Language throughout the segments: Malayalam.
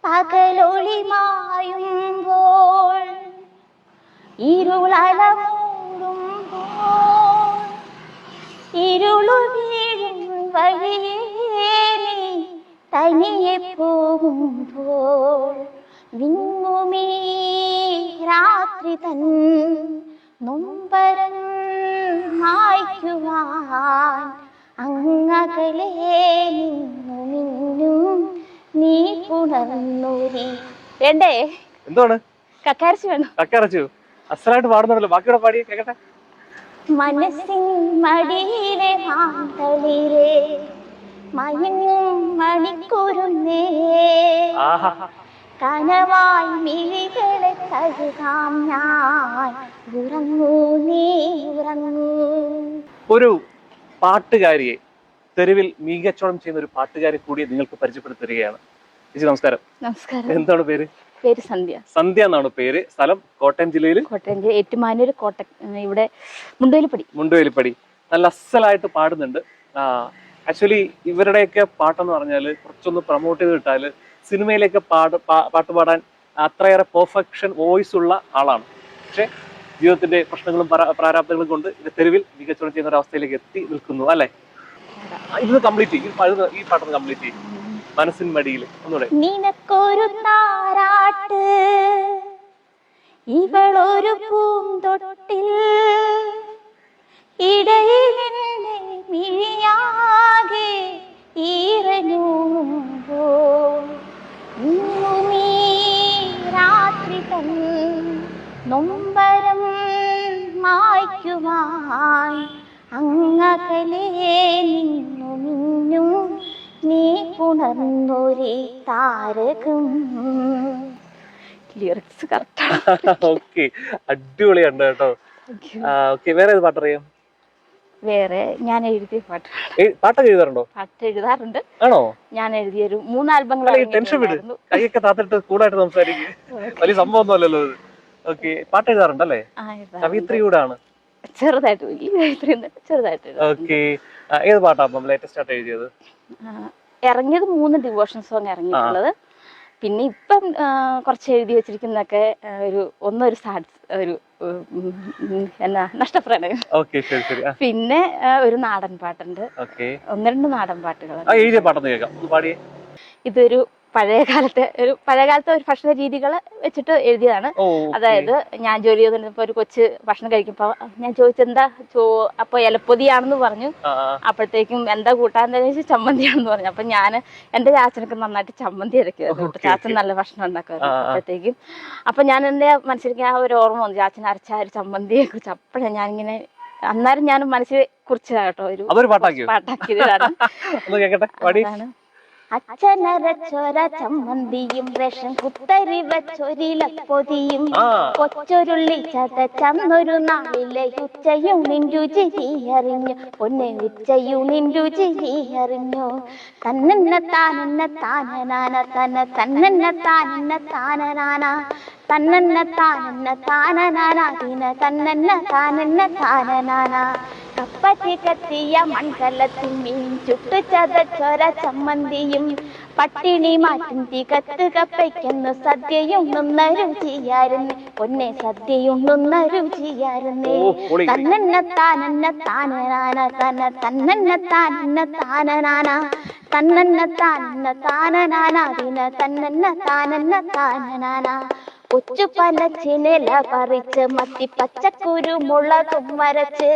പകലൊളിമായുമ്പോൾ ഇരുളലമൂടുമ്പോൾ ഇരുളു വീഴും വഴിയേ നീ തനിയെ പോകുമ്പോൾ വിങ്ങുമീ രാത്രി തൻ നൊമ്പരം മായ്ക്കുവാൻ അങ്ങകലേ നിന്നു മിന്നും നീ പുണർന്നൂരി. വേണ്ടേ? എന്താണ്? കക്കരച്ചു വേണം. കക്കരച്ചു അസലായിട്ട് പാടുന്നുണ്ടല്ലോ, ബാക്കിയുടെ പാടി കേക്കട്ടെ. മനസ്സിൻ മടിയിലെ മാന്തളിരേ മയങ്ങും മണിക്കൂറുന്നേ കനവായി മിഴികളെ കഴുകാം ഞാൻ. ഉറങ്ങൂ നീ ഉറങ്ങൂ. ഒരു പാട്ടുകാരിയെ, തെരുവിൽ മികച്ചോളം ചെയ്യുന്ന ഒരു പാട്ടുകാരി കൂടി നിങ്ങൾക്ക് പരിചയപ്പെടുത്തുകയാണ്. ചേച്ചി നമസ്കാരം. നമസ്കാരം. എന്താണ് പേര്? പേര് സന്ധ്യ. സന്ധ്യ എന്നാണ് പേര്. സ്ഥലം കോട്ടയം ജില്ലയിൽ ഏറ്റുമാനൂർ ഇവിടെ മുണ്ടുവേലിപ്പടി. നല്ല അസലായിട്ട് പാടുന്നുണ്ട്. ആക്ച്വലി ഇവരുടെയൊക്കെ പാട്ടെന്ന് പറഞ്ഞാല് കുറച്ചൊന്ന് പ്രൊമോട്ട് ചെയ്ത് വിട്ടാല് സിനിമയിലേക്ക് പാട്ട് പാടാൻ അത്രയേറെ പെർഫെക്ഷൻ വോയിസ് ഉള്ള ആളാണ്. പക്ഷെ ജീവിതത്തിന്റെ പ്രശ്നങ്ങളും പ്രാരാബ്ദങ്ങളും കൊണ്ട് ഇത് തെരുവിൽ മികച്ചോളം ചെയ്യുന്ന ഒരു അവസ്ഥയിലേക്ക് എത്തി നിൽക്കുന്നു അല്ലെ? ഇത് കംപ്ലീറ്റ് ചെയ്യും, ഈ പാട്ടൊന്ന് കംപ്ലീറ്റ് ചെയ്യും. മനസ്സിൻ മടിയിൽ ഒന്നുകൂടെ. നിനക്കൊരു താരാട്ട് ഇവളൊരു പൂന്തോട്ടിൽ ഇടയിലെ മിഴിയാകെ ഈറനൂറുമ്പോൾ രാത്രി തൻ നൊമ്പരം മായ്ക്കുവാൻ അങ്ങകലേ നിന്നു മിന്നും നീ പുണർന്നൊരു താരകം. ലിറിക്സ് കറക്റ്റാണ്. ഓക്കെ, അടിപൊളിയുണ്ട് കേട്ടോ. ഓക്കെ, വേറെ ഏത് പാട്ടറിയാം? വേറെ ഞാൻ എഴുതിയ പാട്ടൊക്കെ എഴുതാറുണ്ടോ? പാട്ട് എഴുതാറുണ്ട്. ആണോ? ഞാൻ എഴുതിയൊരു 3 ആൽബങ്ങൾ. ടെൻഷൻ വിട്, കൈയൊക്കെ താത്തിട്ട് കൂടായിട്ട് സംസാരിക്കും. വലിയ സംഭവം ഒന്നും അല്ലല്ലോ ഇത്. ഓക്കെ, പാട്ട് എഴുതാറുണ്ടല്ലേ? കവിത്രി കൂടാണ്. ചെറുതായിട്ട്. ഓക്കെ, ഏത് പാട്ടാ ലേറ്റസ്റ്റ് ആയിട്ട് എഴുതിയത്? ഇറങ്ങിയത് 3 ഡിവോഷൻ സോങ് ഇറങ്ങിയിട്ടുള്ളത്. പിന്നെ ഇപ്പം കുറച്ച് എഴുതി വെച്ചിരിക്കുന്നൊക്കെ ഒരു നഷ്ടപ്രണയം. പിന്നെ ഒരു നാടൻ പാട്ടുണ്ട്. 1-2 നാടൻ പാട്ടുകൾ. ഇതൊരു പഴയകാലത്തെ ഒരു ഭക്ഷണ രീതികൾ വെച്ചിട്ട് എഴുതിയതാണ്. അതായത് ഞാൻ ജോലി ചെയ്തിരുന്നപ്പോ ഒരു കൊച്ച് ഭക്ഷണം കഴിക്കുമ്പോ ഞാൻ ചോദിച്ചെന്താ അപ്പൊ ഇലപ്പൊതിയാണെന്ന് പറഞ്ഞു. അപ്പോഴത്തേക്കും എന്താ കൂട്ടാന്ന് ചോദിച്ചാൽ ചമ്മന്തിയാണെന്ന് പറഞ്ഞു. അപ്പൊ ഞാൻ എന്റെ ചാച്ചനൊക്കെ നന്നായിട്ട് ചമ്മന്തി ഇറക്കിയായിരുന്നു. ചാച്ചൻ നല്ല ഭക്ഷണം ഉണ്ടാക്കുമായിരുന്നു. അപ്പോഴത്തേക്കും അപ്പൊ ഞാൻ എന്റെ മനസ്സിലേക്ക് ആ ഒരു ഓർമ്മ വന്നു, ചാച്ചൻ അരച്ച ഒരു ചമ്മന്തിയെ കുറിച്ച്. അപ്പോഴാണ് ഞാനിങ്ങനെ അന്നേരം ഞാൻ മനസ്സിൽ കുറിച്ചതാട്ടോ ഒരു പാട്ടാക്കിയതാണ്. അച്ഛനരച്ചൊര ചമ്മന്തിയും റേഷൻ കുത്തരി വച്ചൊരില പൊതിയും കൊച്ചൊരുള്ളി ചതച്ചന്നൊരു നാളിലെ ഉച്ചയൂണിൻ രുചി അറിഞ്ഞു. പൊന്നെ ഉച്ചയൂണിൻ രുചി അറിഞ്ഞു. തന്നെന്ന താനെന്ന താനനാന തന്നെന്ന താനെന്ന താനനാന തന്നെന്ന താനെന്ന താനനാന തന്നെന്ന താനെന്ന താനനാന. കപ്പത്തി കത്തിയ മൺകലത്തിൽ മീൻ ചുട്ടു ചതച്ചൊര ചമ്മന്തിയും പട്ടിണി മാറ്റും തികത്ത് കപ്പയ്ക്കുന്നു സദ്യയുണ്ണുന്ന രുചിയായിരുന്നേ. പൊന്നെ സദ്യയുണ്ണുന്ന രുചിയായിരുന്നേ. തന്നെന്ന താനെന്ന താനനാന തന്നെന്ന താനെന്ന താനനാന തന്നെന്ന താനെന്ന താനനാന തന്നെന്ന താനെന്ന താനനാന. കൊച്ചു പലച്ചിനില പറിച്ച് മത്തി പച്ചക്കുരു മുളകും വരച്ച്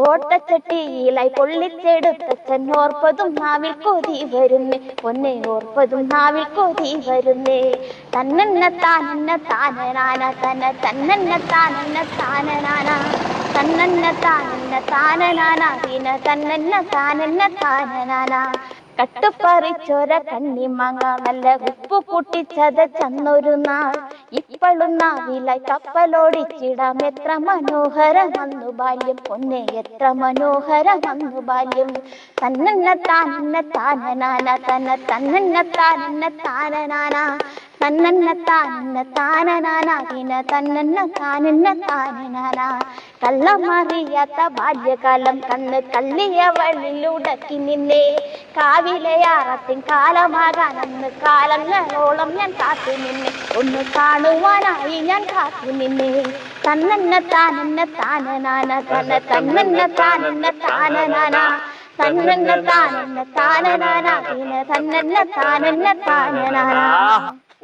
ഓട്ടച്ചട്ടിയിലായി പൊള്ളിച്ചെടുത്തച്ഛൻ ഓർപ്പതും നാവിൽ കൊതി വരുന്നേ. പൊന്നെ ഓർപ്പതും നാവിൽ കൊതി വരുന്നേ. തന്നെന്ന താനെന്ന താനനാന തന്നെന്ന താനെന്ന താനനാന തന്നെന്ന താനെന്ന താനനാന തന്നെന്ന താനെന്ന താനനാന. കട്ടുപറിച്ചൊര കണ്ണിമാങ്ങ നല്ല ഉപ്പ് കൂട്ടിച്ചതച്ചന്നൊരു നാൾ ഇപ്പോഴും നാവിലായി കപ്പലോടിച്ചിടാം. എത്ര മനോഹരമന്നു ബാല്യം. പൊന്നെ എത്ര മനോഹരമന്നു ബാല്യം. തന്നെന്ന താനെന്ന താനനാന തന്നെന്ന താനെന്ന താനനാന തന്നന്ന താനന്ന താനനാനാതിന തന്നന്ന താനന്ന താനനാന. കള്ളമറിയാത്ത ബാല്യകാലം കണ്ണ് കള്ളിയവളിലുടക്കി നിന്നെ. കാവിലയാറത്തിൻ കാലമാകാനെന്ന് കാലങ്ങളോളം ഞാൻ കാത്തു നിന്നെ. ഒന്ന് കാണുവാനായി ഞാൻ കാത്തു നിന്നെ. തന്നന്ന താനന്ന താനനാന തന്ന തന്നന്ന താനന്ന താനനാന. തന്നന്ന താനന്ന താനനാനാതിന തന്നന്ന താനന്ന താനനാന.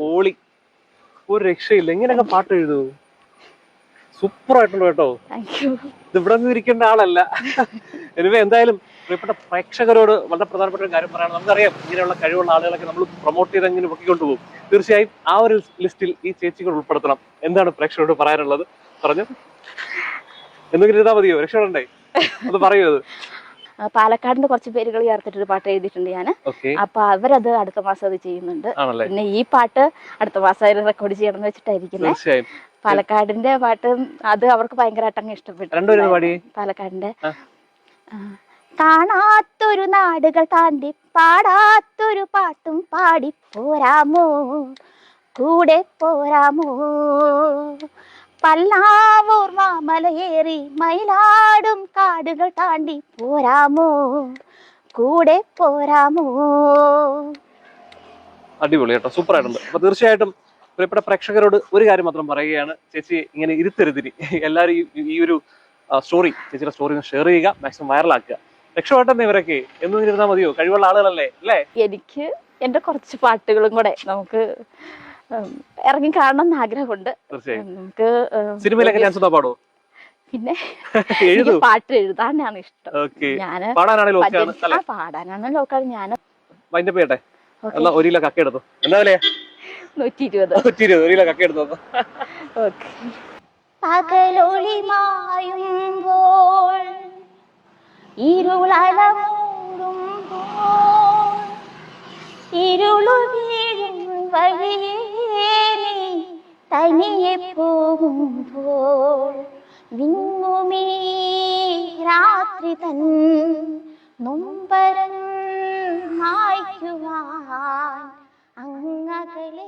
ഓളി ഒരു രക്ഷയില്ല. എങ്ങനെയൊക്കെ പാട്ട് എഴുതൂ? സൂപ്പർ ആയിട്ടുണ്ട് കേട്ടോ. ഇത് ഇവിടെ നിന്ന് ഇരിക്കേണ്ട ആളല്ല. എനിവേ എന്തായാലും പ്രിയപ്പെട്ട പ്രേക്ഷകരോട് വളരെ പ്രധാനപ്പെട്ട ഒരു കാര്യം പറയണം. നമുക്കറിയാം ഇങ്ങനെയുള്ള കഴിവുള്ള ആളുകളൊക്കെ നമ്മൾ പ്രൊമോട്ട് ചെയ്ത് എങ്ങനെ പൊക്കിക്കൊണ്ട് പോകും. തീർച്ചയായും ആ ഒരു ലിസ്റ്റിൽ ഈ ചേച്ചികൾ ഉൾപ്പെടുത്തണം. എന്താണ് പ്രേക്ഷകരോട് പറയാനുള്ളത്? പറഞ്ഞു എന്തെങ്കിലും എഴുതാ മതിയോ? രക്ഷപ്പെടണ്ടേ? അത് പറയൂ. അത് പാലക്കാടിന്റെ കുറച്ച് പേരുകൾ ചേർത്തിട്ടൊരു പാട്ട് എഴുതിയിട്ടുണ്ട് ഞാൻ. അപ്പൊ അവരത് അടുത്ത മാസം അത് ചെയ്യുന്നുണ്ട്. പിന്നെ ഈ പാട്ട് അടുത്ത മാസം റെക്കോർഡ് ചെയ്യണം എന്ന് വെച്ചിട്ടായിരിക്കുന്നത്. പാലക്കാടിന്റെ പാട്ട് അത് അവർക്ക് ഭയങ്കരമായിട്ട് അങ്ങ് ഇഷ്ടപ്പെട്ടു. പാലക്കാടിന്റെ കാണാത്തൊരു നാടുകൾ താണ്ടി പാടാത്തൊരു പാട്ടും പാടി പോരാമോ, കൂടെ പോരാമോ. പല്ലാവൂർ മാമലയേറി മയിലാടും കാടുകൾ താണ്ടി പോരാമോ, കൂടെ പോരാമോ. അടിപൊളി കേട്ടോ, സൂപ്പർ ആയിട്ടുണ്ട്. അപ്പൊ തീർച്ചയായിട്ടും പ്രിയപ്പെട്ട പ്രേക്ഷകരോട് ഒരു കാര്യം മാത്രം പറയുകയാണ്, ചേച്ചി ഇങ്ങനെ ഇരുത്തരുതിരി എല്ലാവരും ഈ ഒരു സ്റ്റോറി, ചേച്ചിയുടെ സ്റ്റോറി ഷെയർ ചെയ്യുക, മാക്സിമം വൈറലാക്കുക. രക്ഷപ്പെട്ടെന്ന് ഇവരൊക്കെ എന്നും ഇരുന്നാൽ മതിയോ? കഴിവുള്ള ആളുകളല്ലേ അല്ലേ? എനിക്ക് എന്റെ കുറച്ച് പാട്ടുകളും കൂടെ നമുക്ക് ഇറങ്ങി കാണണം എന്ന് ആഗ്രഹമുണ്ട്. നമുക്ക് സിനിമയിലൊക്കെ ഡാൻസ് പാടോ? പിന്നെ പാട്ട് എഴുതാനാണ് ഇഷ്ടം. ഞാന് പാടാനാണ് ലോക്കാണ്. ഞാൻ ഒരു കിലോ കക്ക എടുത്തു. എന്താ വിലയാ? 120. ഒരു കിലോ കക്ക എടുത്തു. പകലൊളി മായുമ്പോൾ ഇരുളടമൂടുമ്പോൾ ഇരുളു വീഴും വഴിയേ നീ തനിയെ പോകുമ്പോൾ വിങ്ങുമീ രാത്രി തൻ നൊമ്പരം മായ്ക്കുവാൻ അങ്ങകലെ